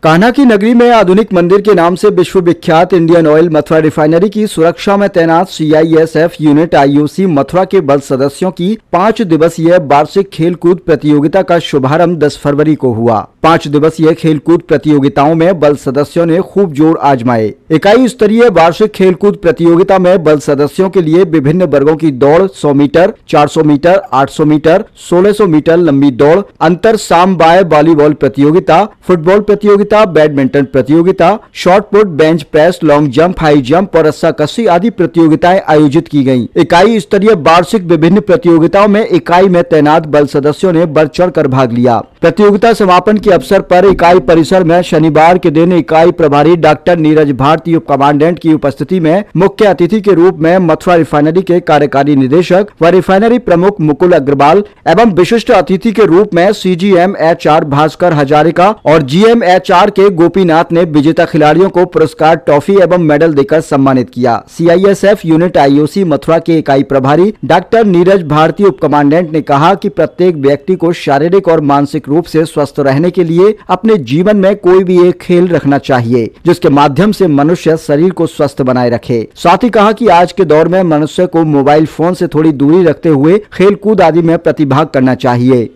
कान्हा की नगरी में आधुनिक मंदिर के नाम से विश्व विख्यात इंडियन ऑयल मथुरा रिफाइनरी की सुरक्षा में तैनात सीआईएसएफ यूनिट आईओसी मथुरा के बल सदस्यों की 5 दिवसीय वार्षिक खेलकूद प्रतियोगिता का शुभारंभ 10 फरवरी को हुआ। 5 दिवसीय खेलकूद प्रतियोगिताओं में बल सदस्यों ने खूब जोर आजमाए। इकाई स्तरीय वार्षिक खेलकूद प्रतियोगिता में बल सदस्यों के लिए विभिन्न वर्गों की दौड़ 100 मीटर, 400 मीटर, 800 मीटर, 1600 मीटर लंबी दौड़, अंतर सामबाय वॉलीबॉल प्रतियोगिता, फुटबॉल प्रतियोगिता, बैडमिंटन प्रतियोगिता, shot put, bench press, long jump, high jump और रस्साकशी आदि प्रतियोगिताएं आयोजित की गईं। इकाई स्तरीय वार्षिक विभिन्न प्रतियोगिताओं में इकाई में तैनात बल सदस्यों ने बढ़ चढ़ कर भाग लिया। प्रतियोगिता समापन के अवसर पर इकाई परिसर में शनिवार के दिन इकाई प्रभारी डॉक्टर नीरज भारती उप कमांडेंट की उपस्थिति में मुख्य अतिथि के रूप में मथुरा रिफाइनरी के कार्यकारी निदेशक व रिफाइनरी प्रमुख मुकुल अग्रवाल एवं विशिष्ट अतिथि के रूप में CGM-HR भास्कर हजारिका और GM-HR के गोपीनाथ ने विजेता खिलाड़ियों को पुरस्कार, ट्रॉफी एवं मेडल देकर सम्मानित किया। CISF यूनिट आईओसी मथुरा के इकाई प्रभारी डॉक्टर नीरज भारती उप कमांडेंट ने कहा कि प्रत्येक व्यक्ति को शारीरिक और मानसिक रूप से स्वस्थ रहने के लिए अपने जीवन में कोई भी एक खेल रखना चाहिए जिसके माध्यम से मनुष्य शरीर को स्वस्थ बनाए रखे। साथ ही कहा कि आज के दौर में मनुष्य को मोबाइल फोन से थोड़ी दूरी रखते हुए खेल कूद आदि में प्रतिभाग करना चाहिए।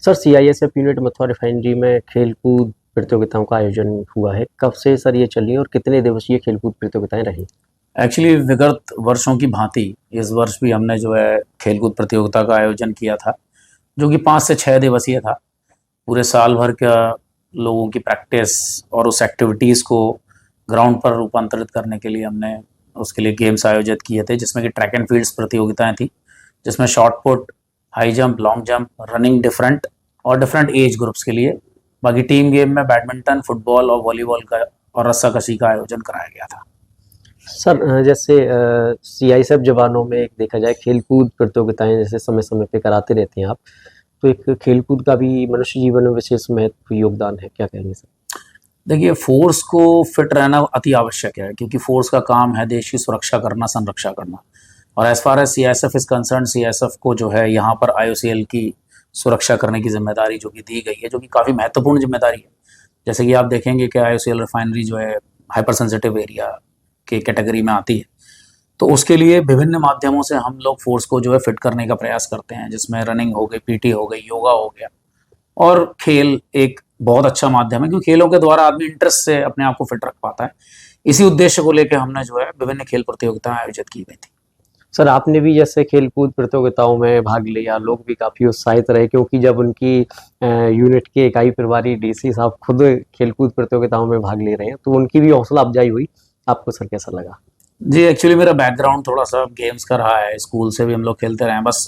Sir, CISF unit Mathura refinery में खेलकूद प्रतियोगिताओं का आयोजन हुआ है। कब से सर ये चली और कितने दिवसीय खेलकूद प्रतियोगिताएं रही? एक्चुअली विगत वर्षों की भांति इस वर्ष भी हमने जो है खेलकूद प्रतियोगिता का आयोजन किया था, जो कि 5 से 6 दिवसीय था। पूरे साल भर का लोगों की प्रैक्टिस और उस एक्टिविटीज़ को ग्राउंड पर रूपांतरित करने के लिए हमने उसके लिए गेम्स आयोजित किए थे, जिसमें कि ट्रैक एंड फील्ड्स प्रतियोगिताएं थी, जिसमें shot put, high jump, long jump, running different age groups के लिए। बाकी टीम गेम में बैडमिंटन, फुटबॉल और वॉलीबॉल का और रस्साकशी का आयोजन कराया गया था। सर, जैसे CISF जवानों में एक देखा जाए खेलकूद प्रतियोगिताएं जैसे समय समय पे कराते रहते हैं आप, तो एक खेलकूद का भी मनुष्य जीवन में विशेष महत्व योगदान है, क्या कहेंगे सर? देखिए, फोर्स को फिट रहना अति आवश्यक है, क्योंकि फोर्स का काम है देश की सुरक्षा करना, संरक्षा करना। और as far as CISF is concern, CISF को जो है यहाँ पर IOCL की सुरक्षा करने की जिम्मेदारी जो कि दी गई है, जो कि काफ़ी महत्वपूर्ण जिम्मेदारी है। जैसे कि आप देखेंगे कि IOCL रिफाइनरी जो है हाइपर सेंसिटिव एरिया के कैटेगरी में आती है, तो उसके लिए विभिन्न माध्यमों से हम लोग फोर्स को जो है फिट करने का प्रयास करते हैं, जिसमें रनिंग हो गई, PT हो गई, योगा हो गया, और खेल एक बहुत अच्छा माध्यम है, क्योंकि खेलों के द्वारा आदमी इंटरेस्ट से अपने आप को फिट रख पाता है। इसी उद्देश्य को लेकर हमने जो है विभिन्न खेल प्रतियोगिताएं आयोजित की गई थी। सर, आपने भी जैसे खेलकूद प्रतियोगिताओं में भाग लिया, लोग भी काफ़ी उत्साहित रहे, क्योंकि जब उनकी यूनिट के इकाई प्रभारी DC साहब खुद खेलकूद प्रतियोगिताओं में भाग ले रहे हैं, तो उनकी भी हौसला अफजाई हुई। आपको सर कैसा लगा? जी, एक्चुअली मेरा बैकग्राउंड थोड़ा सा गेम्स का रहा है, स्कूल से भी हम लोग खेलते रहे हैं। बस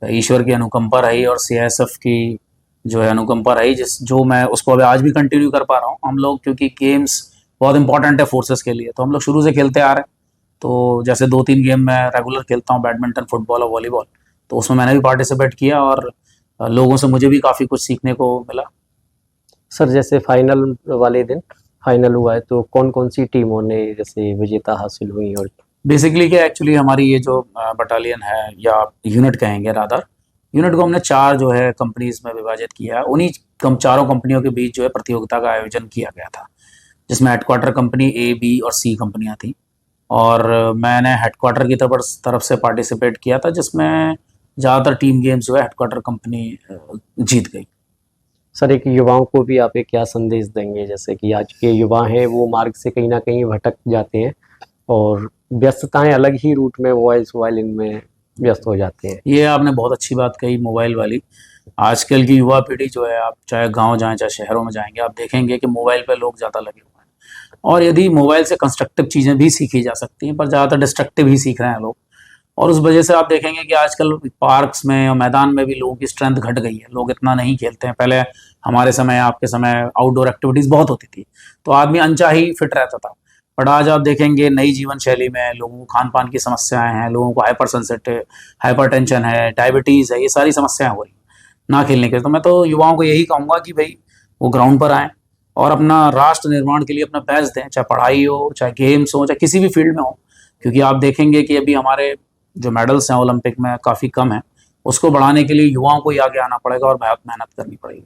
ईश्वर की अनुकंपा रही और CISF की जो है अनुकंपा रही, जो मैं उसको अभी आज भी कंटिन्यू कर पा रहा हूँ। हम लोग, क्योंकि गेम्स बहुत इंपॉर्टेंट है फोर्सेस के लिए, तो हम लोग शुरू से खेलते आ रहे हैं। तो जैसे 2-3 गेम मैं रेगुलर खेलता हूँ, बैडमिंटन, फुटबॉल और वॉलीबॉल, तो उसमें मैंने भी पार्टिसिपेट किया और लोगों से मुझे भी काफ़ी कुछ सीखने को मिला। सर, जैसे फाइनल वाले दिन फाइनल हुआ है, तो कौन कौन सी टीमों ने जैसे विजेता हासिल हुई? और बेसिकली क्या, एक्चुअली हमारी ये जो बटालियन है, या यूनिट कहेंगे रादर, यूनिट को हमने 4 जो है कंपनीज में विभाजित किया है। उन्हीं चारों कंपनियों के बीच जो है प्रतियोगिता का आयोजन किया गया था, जिसमें हेडक्वार्टर कंपनी A, B और C कंपनियां थी, और मैंने हेडक्वार्टर की तरफ से पार्टिसिपेट किया था, जिसमें ज़्यादातर टीम गेम्स जो है हेडक्वार्टर कंपनी जीत गई। सर, एक युवाओं को भी आप एक क्या संदेश देंगे? जैसे कि आज के युवा हैं, वो मार्ग से कहीं ना कहीं भटक जाते हैं और व्यस्तताएं अलग ही रूट में वॉइस वायलिन में व्यस्त हो जाते हैं। ये आपने बहुत अच्छी बात कही, मोबाइल वाली। आजकल की युवा पीढ़ी जो है, आप चाहे गांव जाएं चाहे शहरों में जाएंगे, आप देखेंगे कि मोबाइल पे लोग ज़्यादा लगे हुए हैं। और यदि मोबाइल से कंस्ट्रक्टिव चीज़ें भी सीखी जा सकती हैं, पर ज़्यादातर डिस्ट्रक्टिव ही सीख रहे हैं लोग। और उस वजह से आप देखेंगे कि आजकल पार्क्स में और मैदान में भी लोगों की स्ट्रेंथ घट गई है, लोग इतना नहीं खेलते हैं। पहले हमारे समय, आपके समय आउटडोर एक्टिविटीज़ बहुत होती थी, तो आदमी अनचाही फिट रहता था। बट आज आप देखेंगे नई जीवन शैली में लोगों को खान पान की समस्याएं हैं, लोगों को हाइपरटेंशन है, डायबिटीज़ है, ये सारी समस्याएं हो रही ना खेलने के। तो मैं तो युवाओं को यही कहूँगा कि भाई वो ग्राउंड पर आएँ और अपना राष्ट्र निर्माण के लिए अपना बेस्ट दें, चाहे पढ़ाई हो, चाहे गेम्स हो, चाहे किसी भी फील्ड में हो। क्योंकि आप देखेंगे कि अभी हमारे जो मेडल्स हैं ओलंपिक में काफ़ी कम है, उसको बढ़ाने के लिए युवाओं को ही आगे आना पड़ेगा और बहुत मेहनत करनी पड़ेगी।